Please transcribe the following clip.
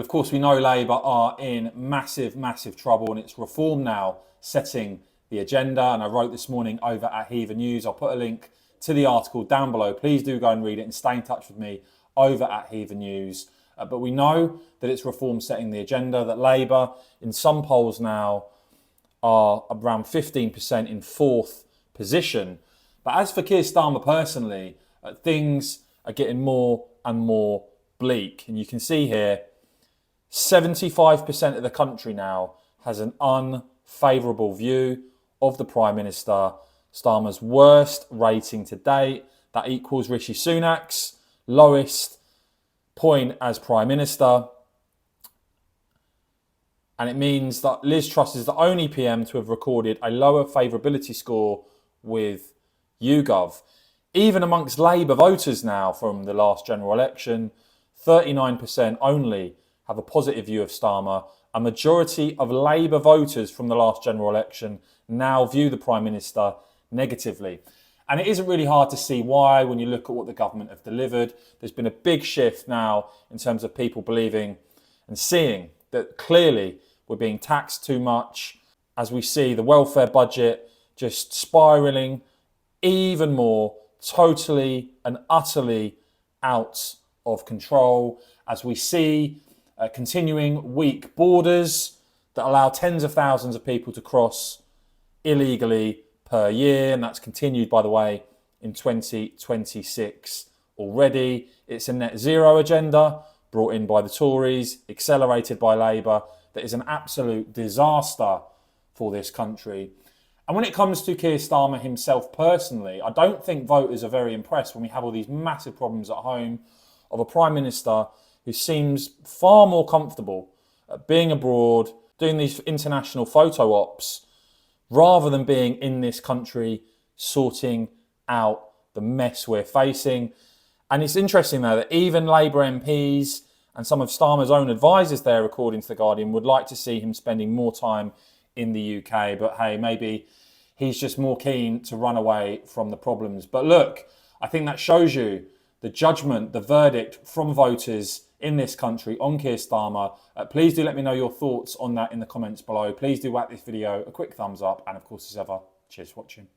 Of course, we know Labour are in massive, massive trouble, and it's reform now setting the agenda. And I wrote this morning over at Heathen News. I'll put a link to the article down below. Please do go and read it and stay in touch with me over at Heathen News. But we know that it's reform setting the agenda, that Labour, in some polls now, are around 15% in fourth position. But as for Keir Starmer personally, things are getting more and more bleak. And you can see here, 75% of the country now has an unfavourable view of the Prime Minister. Starmer's worst rating to date. That equals Rishi Sunak's lowest point as Prime Minister. And it means that Liz Truss is the only PM to have recorded a lower favourability score with YouGov. Even amongst Labour voters now from the last general election, 39% only have a positive view of Starmer. A majority of Labour voters from the last general election now view the Prime Minister negatively. And it isn't really hard to see why when you look at what the government have delivered. There's been a big shift now in terms of people believing and seeing that clearly we're being taxed too much, as we see the welfare budget just spiralling even more, totally and utterly out of control, as we see continuing weak borders that allow tens of thousands of people to cross illegally per year, and that's continued, by the way, in 2026 already. It's a net zero agenda brought in by the Tories, accelerated by Labour, that is an absolute disaster for this country. And when it comes to Keir Starmer himself personally, I don't think voters are very impressed when we have all these massive problems at home of a Prime Minister who seems far more comfortable being abroad, doing these international photo ops, rather than being in this country sorting out the mess we're facing. And it's interesting, though, that even Labour MPs and some of Starmer's own advisors there, according to The Guardian, would like to see him spending more time in the UK. But hey, maybe he's just more keen to run away from the problems. But look, I think that shows you the judgment, the verdict from voters in this country on Keir Starmer. Please do let me know your thoughts on that in the comments below. Please do whack this video a quick thumbs up. And of course, as ever, cheers for watching.